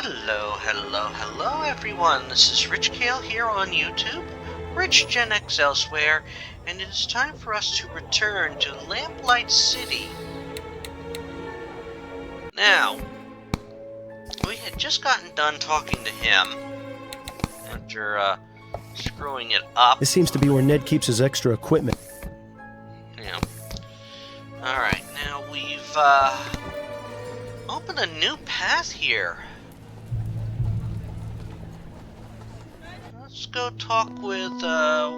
Hello everyone, this is Rich Kale here on YouTube, Rich Gen X elsewhere, and it is time for us to return to Lamplight City. Now, we had just gotten done talking to him after screwing it up. This seems to be where Ned keeps his extra equipment. Yeah. Alright, now we've opened a new path here. Let's go talk with,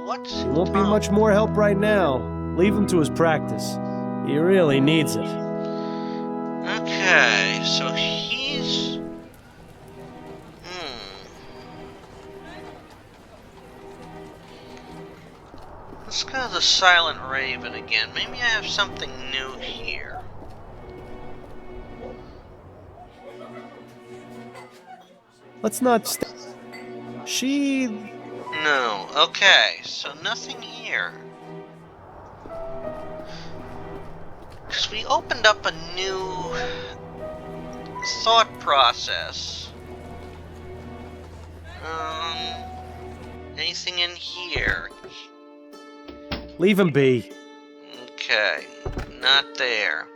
what's... Won't be much more help right now. Leave him to his practice. He really needs it. Okay, so he's... Let's go to the Silent Raven again. Maybe I have something new here. Let's not She... No, okay, so nothing here. Because we opened up a new thought process. Anything in here? Leave him be. Okay, not there.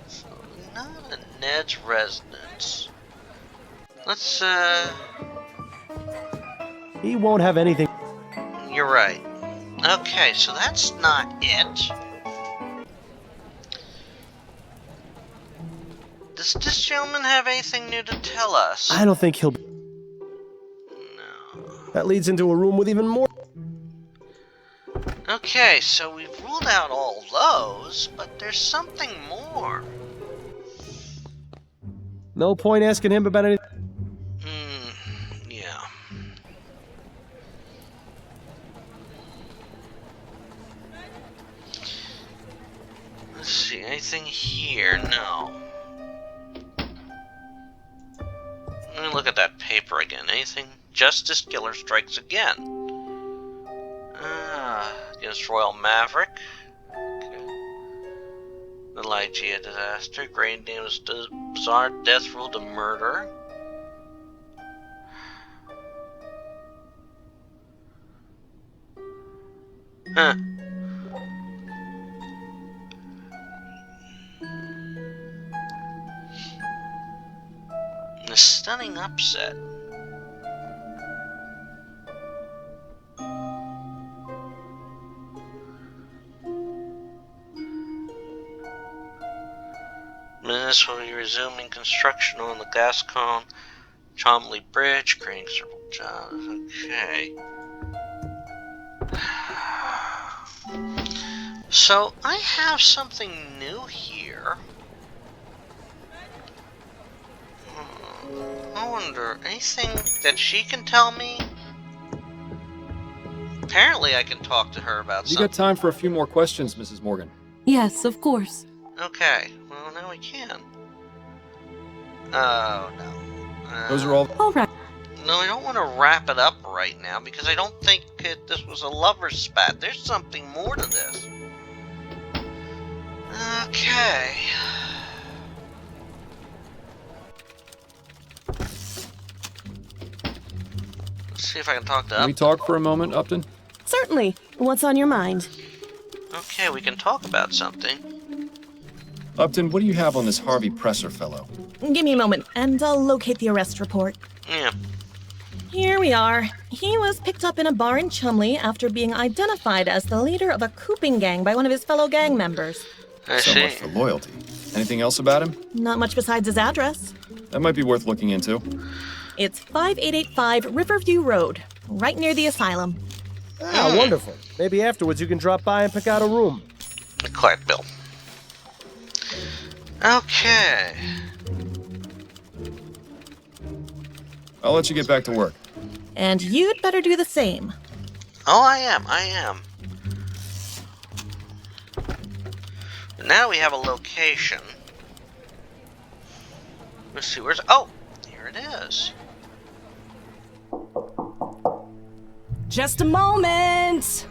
So, not a Ned's residence. Let's, He won't have anything. You're right. Okay, so that's not it. Does this gentleman have anything new to tell us? I don't think he'll... No. That leads into a room with even more... Okay, so we've ruled out all those, but there's something more. No point asking him about anything. Yeah. Let's see, anything here? No. Let me look at that paper again. Anything? Justice Killer strikes again. Against Royal Maverick. Okay. The Lygia disaster. Great names bizarre death rule to murder. Huh. The stunning upset. Minutes will be resuming construction on the Gascon Chomley Bridge, creating several jobs. Okay. So, I have something new here. I wonder, anything that she can tell me? Apparently I can talk to her about something. You got time for a few more questions, Mrs. Morgan? Yes, of course. Okay, well now we can. Oh, no. Those are all... All right. No, I don't want to wrap it up right now, because I don't think this was a lover's spat. There's something more to this. Okay. Let's see if I can talk to Can we talk for a moment, Upton? Certainly. What's on your mind? Okay, we can talk about something. Upton, what do you have on this Harvey Presser fellow? Give me a moment, and I'll locate the arrest report. Yeah. Here we are. He was picked up in a bar in Chumley after being identified as the leader of a cooping gang by one of his fellow gang members. I So see. much for loyalty. Anything else about him? Not much besides his address. That might be worth looking into. It's 5885 Riverview Road, right near the asylum. Ah, wonderful. Maybe afterwards you can drop by and pick out a room. Quiet, Bill. Okay. I'll let you get back to work. And you'd better do the same. Oh, I am. Now we have a location. Let's see, where's... Oh! Here it is. Just a moment!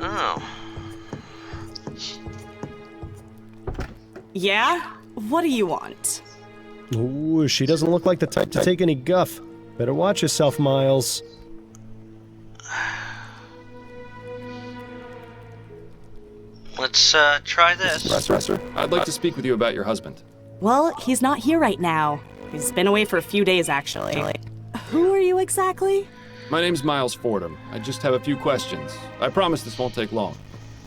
Oh. Yeah? What do you want? Ooh, she doesn't look like the type to take any guff. Better watch yourself, Miles. Let's try this. I'd like to speak with you about your husband. Well, he's not here right now. He's been away for a few days, actually. Who are you exactly? My name's Miles Fordham. I just have a few questions. I promise this won't take long.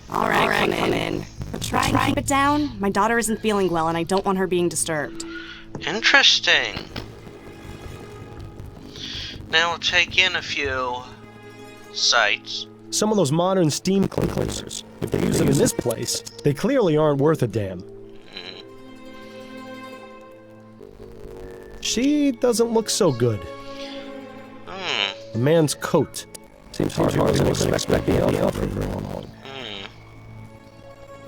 All right, come in. But try and keep it down. My daughter isn't feeling well, and I don't want her being disturbed. Interesting. Now we'll take in a few sights. Some of those modern steam cleaners, if they use them in this place, they clearly aren't worth a damn. She doesn't look so good. A man's coat. Seems hard to expect the outfit for her long.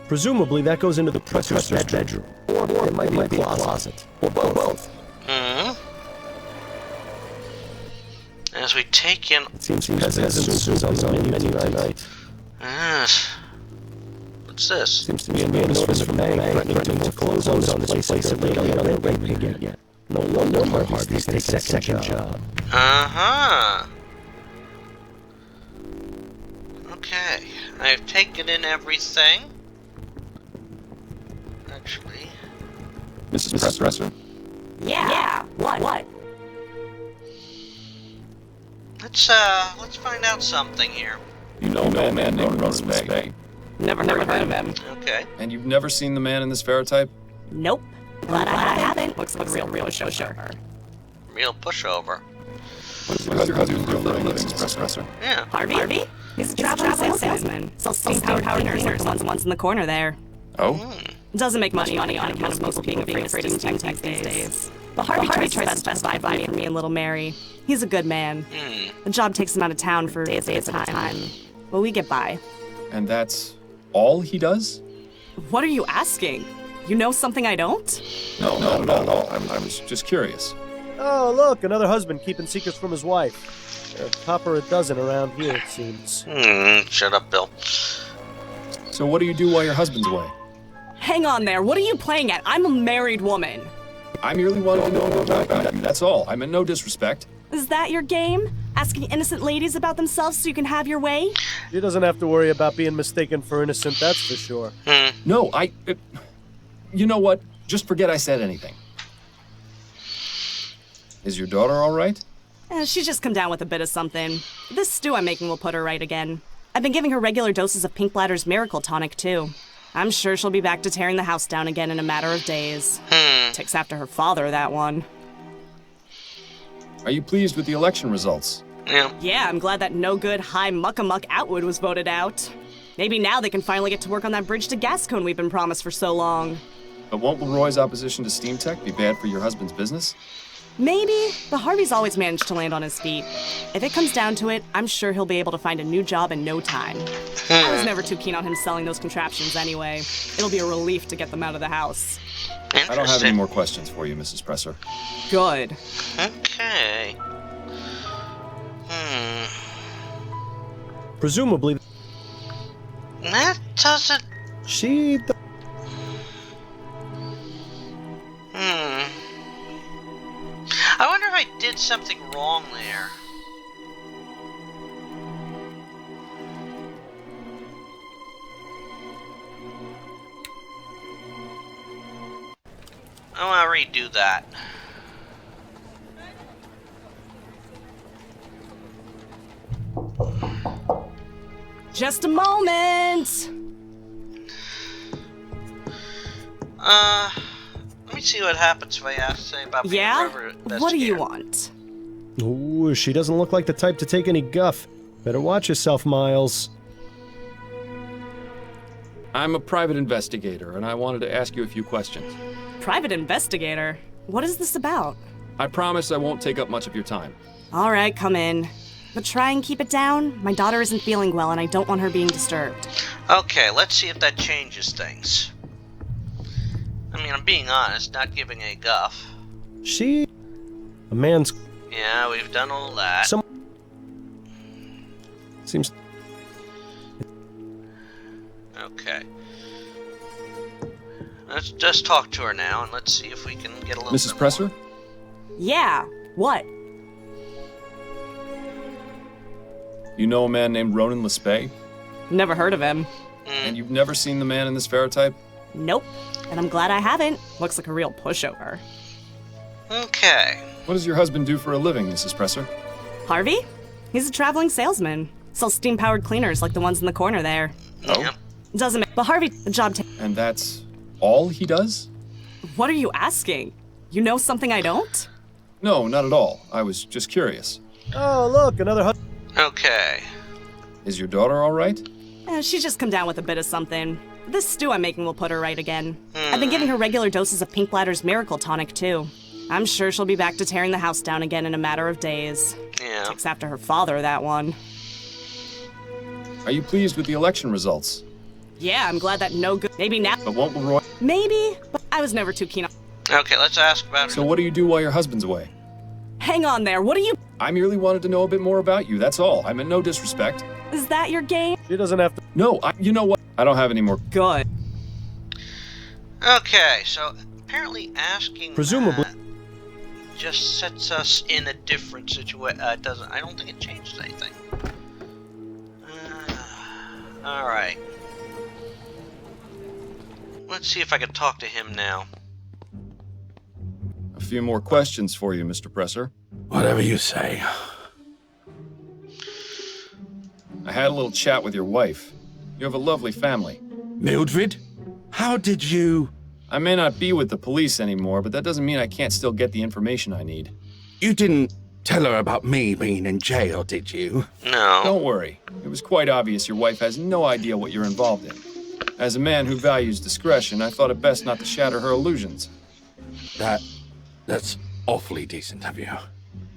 Presumably that goes into the presser's bedroom. Or it might be a closet. Or both. As we take in... It seems peasants on the menu tonight. What's this? Seems to be a notice from Meg threatening to close on this place if they don't get their rate again. No wonder Harvey's take a second job. Okay, I've taken in everything. Actually... Mrs. Presser? Yeah. What? Let's find out something here. You know a man named Rosemarie Bay. Never heard of him. Okay. And you've never seen the man in this ferrotype? Nope. But I haven't. Looks like a real show. Real pushover. What's your husband real living, Mrs. Presser? Yeah. Harvey? He's a traveling salesman. Sells steam-powered cleaners, the ones in the corner there. Oh? Doesn't make money on account of most being afraid of steam these days. But Harvey tries to buy for me and little Mary. He's a good man. The job takes him out of town for days at a time. But we get by. And that's all he does? What are you asking? You know something I don't? No. I was just curious. Oh, look, another husband keeping secrets from his wife. There are a copper a dozen around here, it seems. Shut up, Bill. So what do you do while your husband's away? Hang on there. What are you playing at? I'm a married woman. I merely wanted to know more about you, that's all. I meant no disrespect. Is that your game? Asking innocent ladies about themselves so you can have your way? She doesn't have to worry about being mistaken for innocent, that's for sure. No, you know what? Just forget I said anything. Is your daughter all right? She's just come down with a bit of something. This stew I'm making will put her right again. I've been giving her regular doses of Pink Bladder's Miracle Tonic, too. I'm sure she'll be back to tearing the house down again in a matter of days. Takes after her father, that one. Are you pleased with the election results? Yeah, I'm glad that no-good High Muckamuck Outwood was voted out. Maybe now they can finally get to work on that bridge to Gascone we've been promised for so long. But won't Leroy's opposition to Steam Tech be bad for your husband's business? Maybe, but Harvey's always managed to land on his feet. If it comes down to it, I'm sure he'll be able to find a new job in no time. I was never too keen on him selling those contraptions anyway. It'll be a relief to get them out of the house. I don't have any more questions for you, Mrs. Presser. Good. Okay. Presumably, That doesn't... she... I wonder if I did something wrong there. I want to redo that. Just a moment! Let me see what happens if I ask anything about being Yeah? a river investigator. What do you want? Ooh, she doesn't look like the type to take any guff. Better watch yourself, Miles. I'm a private investigator, and I wanted to ask you a few questions. Private investigator? What is this about? I promise I won't take up much of your time. All right, come in. But try and keep it down. My daughter isn't feeling well, and I don't want her being disturbed. Okay, let's see if that changes things. I mean, I'm being honest, not giving a guff. She... a man's... Yeah, we've done all that. Seems... Okay. Let's just talk to her now, and let's see if we can get a little Mrs. bit Presser? more. Yeah, what? You know a man named Ronan Lespay? Never heard of him. And you've never seen the man in this ferrotype? Nope. And I'm glad I haven't. Looks like a real pushover. Okay. What does your husband do for a living, Mrs. Presser? Harvey? He's a traveling salesman. Sells steam-powered cleaners like the ones in the corner there. Oh. Yeah. Doesn't but Harvey, the job And that's all he does? What are you asking? You know something I don't? No, not at all. I was just curious. Oh, look, another Okay. Is your daughter all right? She's just come down with a bit of something. This stew I'm making will put her right again. I've been giving her regular doses of Pink Bladder's miracle tonic, too. I'm sure she'll be back to tearing the house down again in a matter of days. Yeah. Takes after her father, that one. Are you pleased with the election results? Yeah, I'm glad that no good. Maybe now. But what will Roy... Maybe, but I was never too keen on. Okay, let's ask about So what do you do while your husband's away? Hang on there, what are you. I merely wanted to know a bit more about you, that's all. I meant no disrespect. Is that your game? She doesn't have to. No, you know what? I don't have any more. Good. Okay, so apparently asking Presumably. that just sets us in a different situation. Doesn't. I don't think it changes anything. All right. Let's see if I can talk to him now. A few more questions for you, Mr. Presser. Whatever you say. I had a little chat with your wife. You have a lovely family. Mildred? How did you... I may not be with the police anymore, but that doesn't mean I can't still get the information I need. You didn't tell her about me being in jail, did you? No. Don't worry. It was quite obvious your wife has no idea what you're involved in. As a man who values discretion, I thought it best not to shatter her illusions. That's awfully decent of you.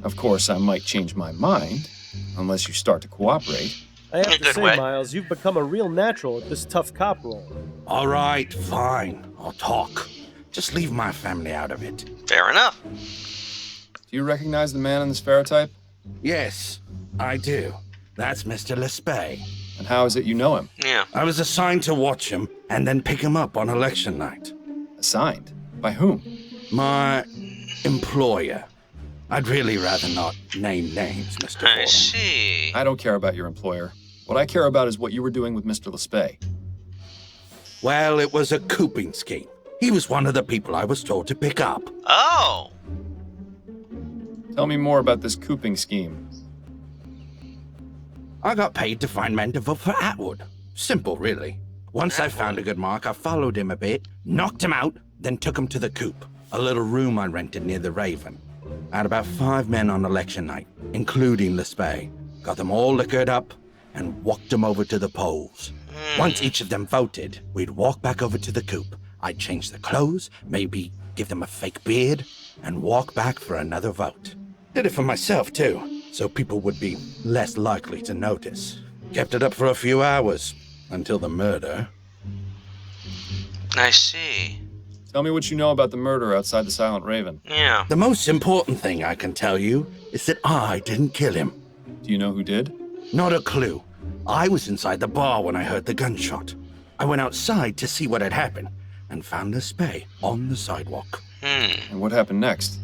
Of course, I might change my mind, unless you start to cooperate. I have In a to good say, way. Miles, you've become a real natural at this tough cop role. All right, fine. I'll talk. Just leave my family out of it. Fair enough. Do you recognize the man in this ferrotype? Yes, I do. That's Mr. Lespay. And how is it you know him? Yeah. I was assigned to watch him and then pick him up on election night. Assigned? By whom? My employer. I'd really rather not name names, Mr. I Fordham. see. I don't care about your employer. What I care about is what you were doing with Mr. Lespay. Well, it was a cooping scheme. He was one of the people I was told to pick up. Oh. Tell me more about this cooping scheme. I got paid to find men to vote for Atwood. Simple, really. Once I found a good mark, I followed him a bit, knocked him out, then took him to the coop, a little room I rented near the Raven. I had about 5 men on election night, including Lespay. Got them all liquored up and walked them over to the polls. Once each of them voted, we'd walk back over to the coop. I'd change their clothes, maybe give them a fake beard, and walk back for another vote. Did it for myself, too, so people would be less likely to notice. Kept it up for a few hours, until the murder. I see. Tell me what you know about the murder outside the Silent Raven. Yeah. The most important thing I can tell you is that I didn't kill him. Do you know who did? Not a clue. I was inside the bar when I heard the gunshot. I went outside to see what had happened and found Lespay on the sidewalk. And what happened next?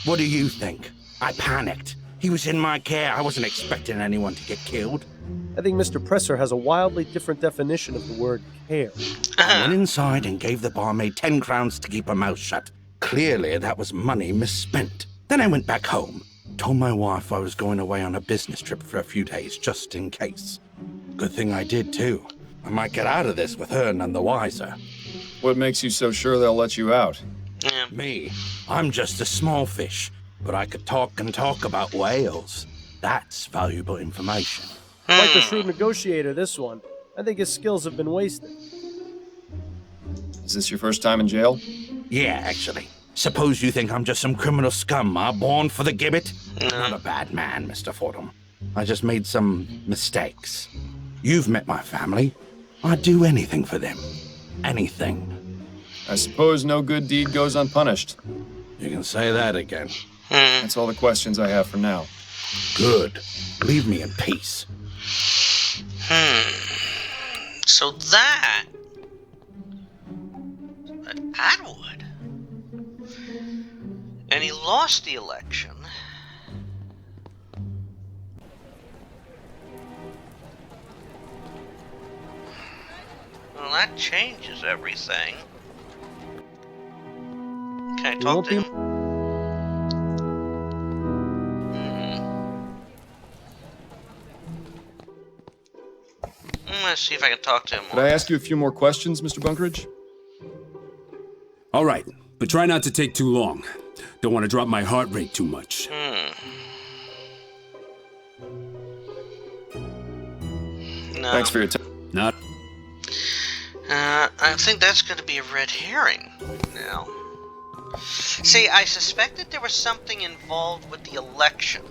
What do you think? I panicked. He was in my care. I wasn't expecting anyone to get killed. I think Mr. Presser has a wildly different definition of the word care. I went inside and gave the barmaid 10 crowns to keep her mouth shut. Clearly, that was money misspent. Then I went back home. Told my wife I was going away on a business trip for a few days, just in case. Good thing I did, too. I might get out of this with her none the wiser. What makes you so sure they'll let you out? Yeah. Me, I'm just a small fish, but I could talk and talk about whales. That's valuable information. Quite the shrewd negotiator, this one. I think his skills have been wasted. Is this your first time in jail? Yeah, actually. Suppose you think I'm just some criminal scum, born for the gibbet? Not a bad man, Mr. Fordham. I just made some mistakes. You've met my family. I'd do anything for them. Anything. I suppose no good deed goes unpunished. You can say that again. That's all the questions I have for now. Good. Leave me in peace. So that Atwood? And he lost the election. Well, that changes everything. Can I talk to him? Let's see if I can talk to him Could more. I ask you a few more questions, Mr. Bunkeridge? All right, but try not to take too long. Don't want to drop my heart rate too much. No. Thanks for your time. Not. I think that's going to be a red herring now. See, I suspected there was something involved with the election.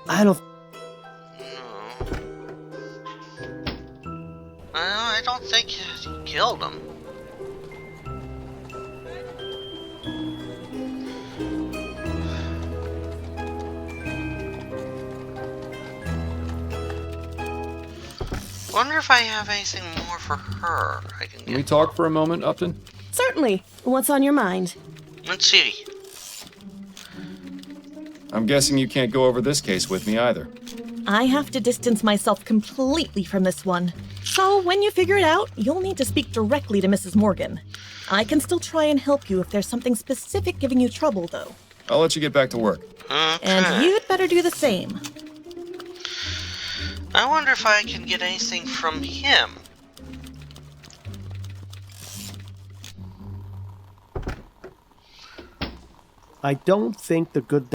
I don't. I don't think he killed him. Wonder if I have anything more for her I can Can we get. talk for a moment, Upton? Certainly. What's on your mind? Let's see. I'm guessing you can't go over this case with me either. I have to distance myself completely from this one. So when you figure it out, you'll need to speak directly to Mrs. Morgan. I can still try and help you if there's something specific giving you trouble, though. I'll let you get back to work. And you'd better do the same. I wonder if I can get anything from him. I don't think the good.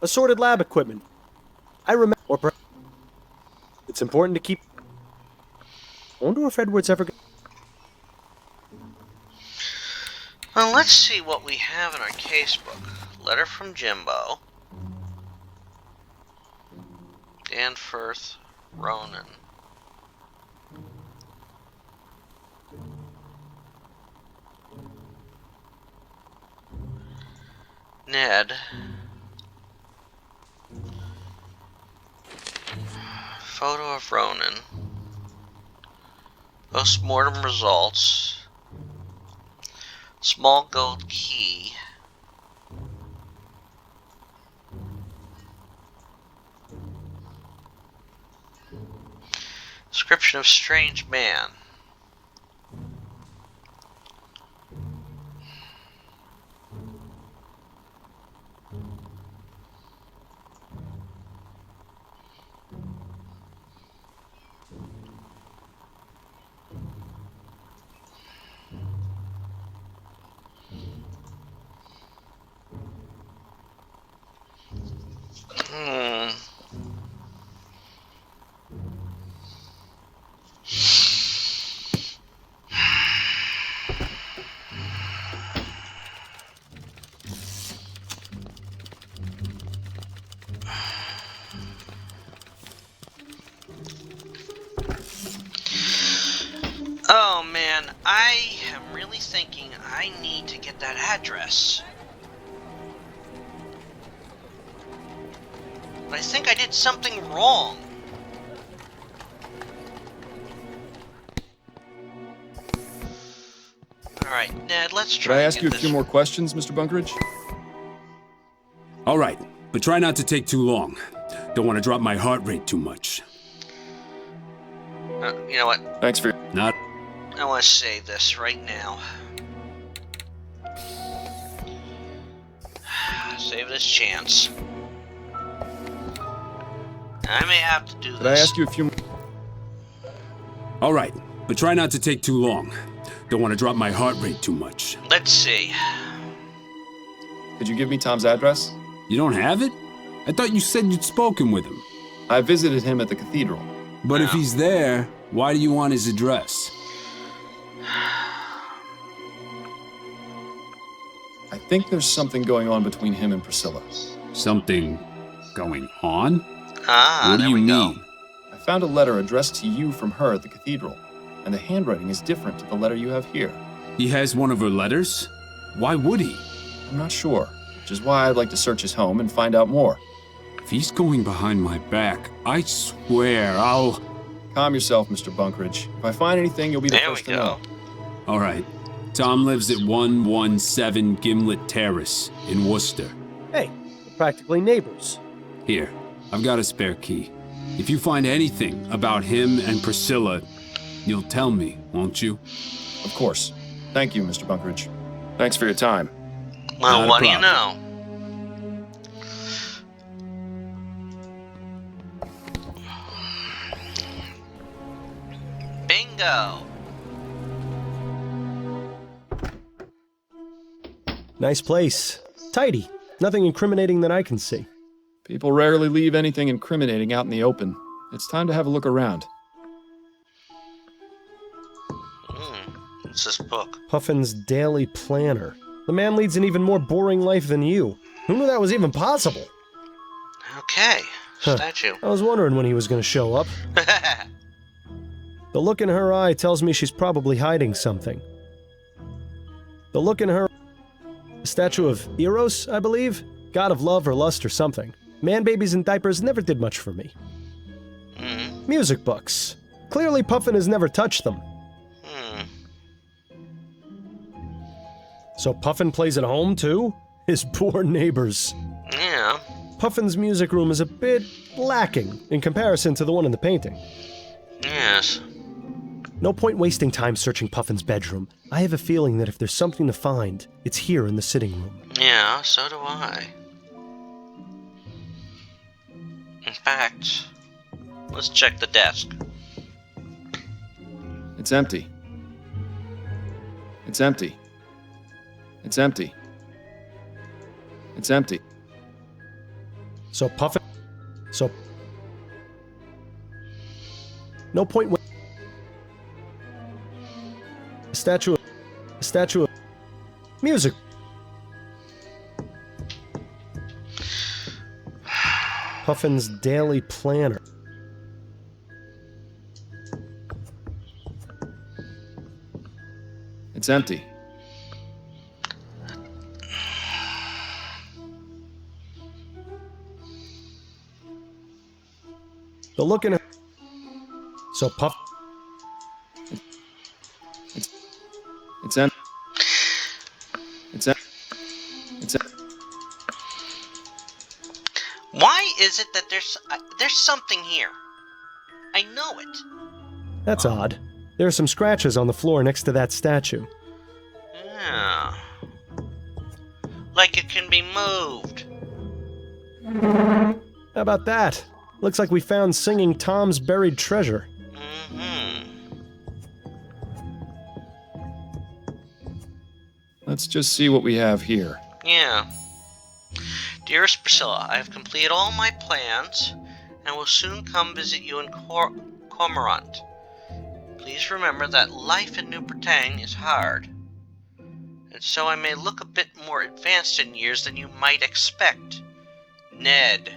Assorted lab equipment. I remember. It's important to keep. I wonder if Edward's ever. Well, let's see what we have in our casebook. Letter from Jimbo. Danforth, Ronan. Ned. Photo of Ronan. Postmortem results. Small gold key. Description of strange man. Oh man, I am really thinking I need to get that address. But I think I did something wrong. Alright, Ned, let's Could try I and ask get you a this. few more questions, Mr. Bunkeridge? All right, but try not to take too long. Don't want to drop my heart rate too much. You know what? Thanks for your... Not. I want to save this right now. Save this chance. I may have to do this. Could I ask you a few more... All right, but try not to take too long. Don't want to drop my heart rate too much. Let's see. Could you give me Tom's address? You don't have it? I thought you said you'd spoken with him. I visited him at the cathedral. But if he's there, why do you want his address? I think there's something going on between him and Priscilla. Something going on? There What do you we mean? go. I found a letter addressed to you from her at the cathedral, and the handwriting is different to the letter you have here. He has one of her letters? Why would he? I'm not sure, which is why I'd like to search his home and find out more. If he's going behind my back, I swear I'll... Calm yourself, Mr. Bunkridge. If I find anything, you'll be the There we first to go. know. All right. Tom lives at 117 Gimlet Terrace in Worcester. Hey, we're practically neighbors. Here, I've got a spare key. If you find anything about him and Priscilla, you'll tell me, won't you? Of course. Thank you, Mr. Bunkridge. Thanks for your time. Well, Not a what do you problem. know? Bingo! Nice place. Tidy. Nothing incriminating that I can see. People rarely leave anything incriminating out in the open. It's time to have a look around. What's this book? Puffin's Daily Planner. The man leads an even more boring life than you. Who knew that was even possible? Okay. Statue. I was wondering when he was going to show up. The look in her eye tells me she's probably hiding something. The look in her... A statue of Eros, I believe? God of love or lust or something. Man babies in diapers never did much for me. Music books. Clearly Puffin has never touched them. So Puffin plays at home too? His poor neighbors. Yeah. Puffin's music room is a bit lacking in comparison to the one in the painting. Yes. No point wasting time searching Puffin's bedroom. I have a feeling that if there's something to find, it's here in the sitting room. Yeah, so do I. In fact, let's check the desk. It's empty. It's empty. It's empty. It's empty. So Puffin... So... No point wa- A statue of... Music. Puffin's Daily Planner. It's empty. The look in her... So Puff... It's empty. It's empty. It's empty. Why is it that there's something here? I know it. That's odd. There are some scratches on the floor next to that statue. Yeah. Like it can be moved. How about that? Looks like we found Singing Tom's buried treasure. Let's just see what we have here. Yeah. Dearest Priscilla, I have completed all my plans and will soon come visit you in Cormorant. Please remember that life in New Bretagne is hard, and so I may look a bit more advanced in years than you might expect. Ned.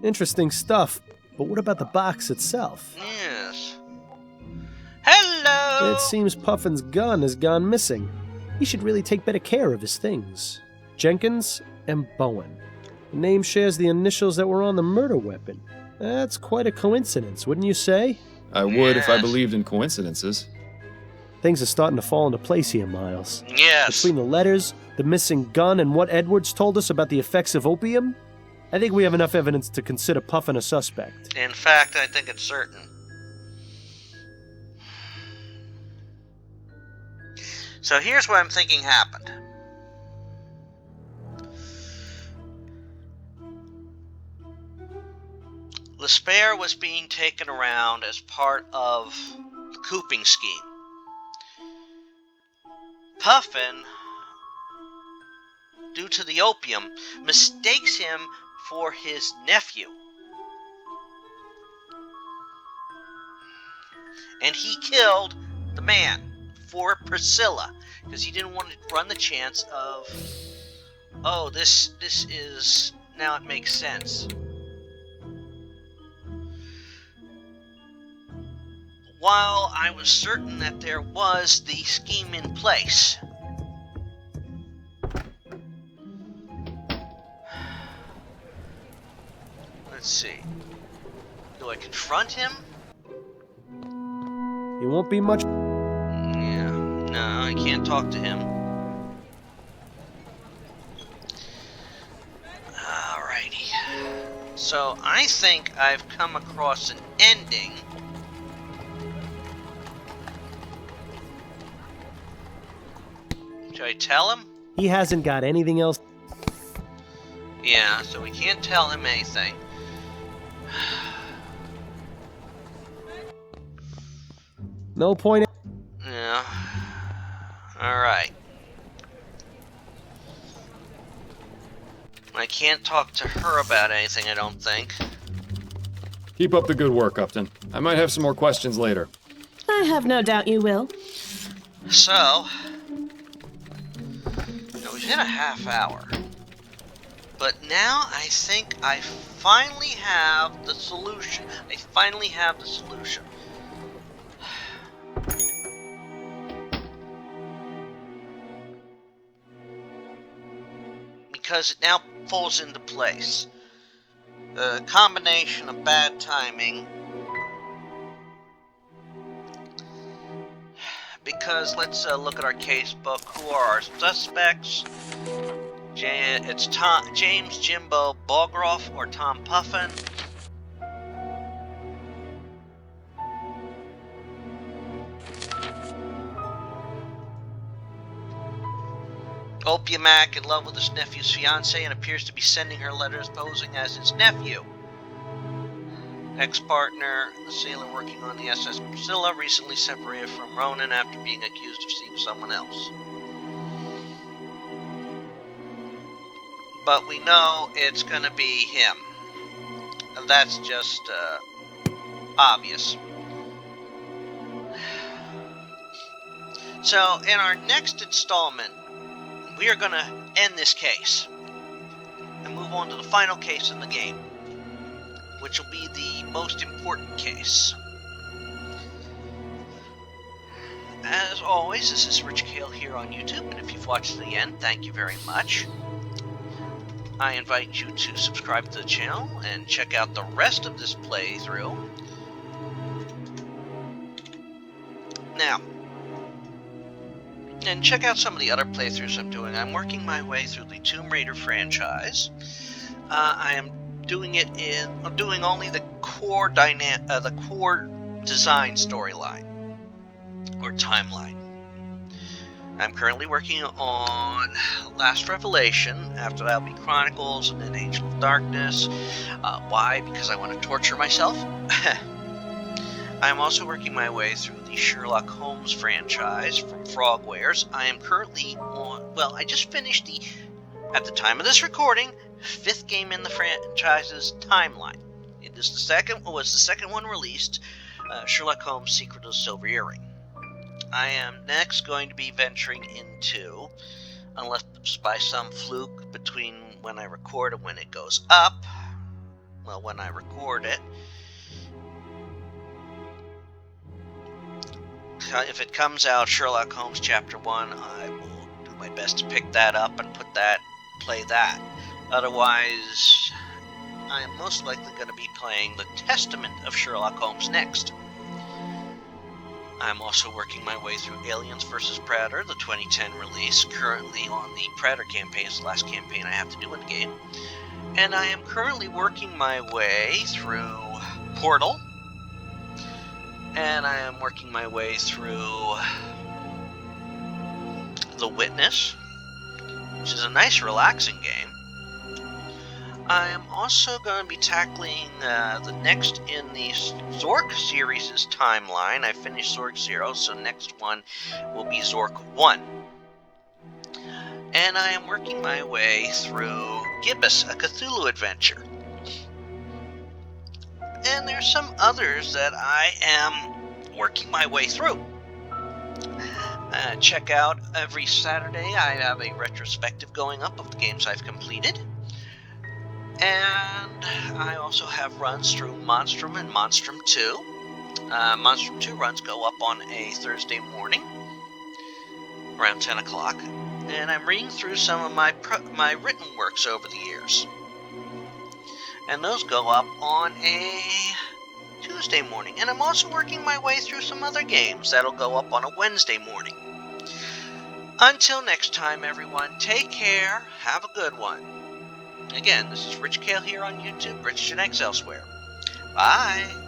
Interesting stuff, but what about the box itself? Yes. Hello! It seems Puffin's gun has gone missing. He should really take better care of his things. Jenkins and Bowen. The name shares the initials that were on the murder weapon. That's quite a coincidence, wouldn't you say? I would if I Yes. believed in coincidences. Things are starting to fall into place here, Miles. Yes. Between the letters, the missing gun, and what Edwards told us about the effects of opium, I think we have enough evidence to consider Puffin a suspect. In fact, I think it's certain. So here's what I'm thinking happened. Lespair was being taken around as part of the cooping scheme. Puffin, due to the opium, mistakes him for his nephew. And he killed the man for Priscilla because he didn't want to run the chance of, oh, this is, now it makes sense. While I was certain that there was the scheme in place, Let's see. Do I confront him? He won't be much. Yeah, no, I can't talk to him. Alrighty. So, I think I've come across an ending. Should I tell him? He hasn't got anything else. Yeah, so we can't tell him anything. No point. Yeah. Alright. I can't talk to her about anything, I don't think. Keep up the good work, Upton. I might have some more questions later. I have no doubt you will. So, we've hit a half hour. But now I think I finally have the solution. Because it now falls into place. A combination of bad timing. Because let's look at our case book. Who are our suspects? It's James Jimbo Bogroff or Tom Puffin. Opiumac in love with his nephew's fiancée and appears to be sending her letters posing as his nephew. Ex-partner, the sailor working on the SS Priscilla, recently separated from Ronan after being accused of seeing someone else. But we know it's gonna be him. That's just obvious. So, in our next installment, we are gonna end this case and move on to the final case in the game, which will be the most important case. As always, this is Rich Kale here on YouTube, and if you've watched to the end, thank you very much. I invite you to subscribe to the channel and check out the rest of this playthrough. Now, and check out some of the other playthroughs I'm doing. I'm working my way through the Tomb Raider franchise. I'm doing only the core design storyline or timeline. I'm currently working on Last Revelation. After that will be Chronicles and then Angel of Darkness. Why? Because I want to torture myself. I'm also working my way through the Sherlock Holmes franchise from Frogwares. I am currently on, I just finished at the time of this recording, 5th game in the franchise's timeline. It is the second one released, Sherlock Holmes' Secret of the Silver Earring. I am next going to be venturing into, unless by some fluke between when I record and when it goes up, when I record it, if it comes out Sherlock Holmes Chapter 1, I will do my best to pick that up and play that. Otherwise, I am most likely going to be playing The Testament of Sherlock Holmes next. I'm also working my way through Aliens vs. Predator, the 2010 release, currently on the Predator campaign. It's the last campaign I have to do in the game. And I am currently working my way through Portal. And I am working my way through The Witness, which is a nice, relaxing game. I am also going to be tackling the next in the Zork series' timeline. I finished Zork 0, so next one will be Zork 1. And I am working my way through Gibbous, a Cthulhu adventure. And there's some others that I am working my way through. Check out every Saturday. I have a retrospective going up of the games I've completed. And I also have runs through Monstrum and Monstrum 2. Monstrum 2 runs go up on a Thursday morning, around 10 o'clock. And I'm reading through some of my written works over the years. and those go up on a Tuesday morning. And I'm also working my way through some other games that'll go up on a Wednesday morning. Until next time, everyone, take care, have a good one. Again, this is Rich Kale here on YouTube, Rich Gen X elsewhere. Bye!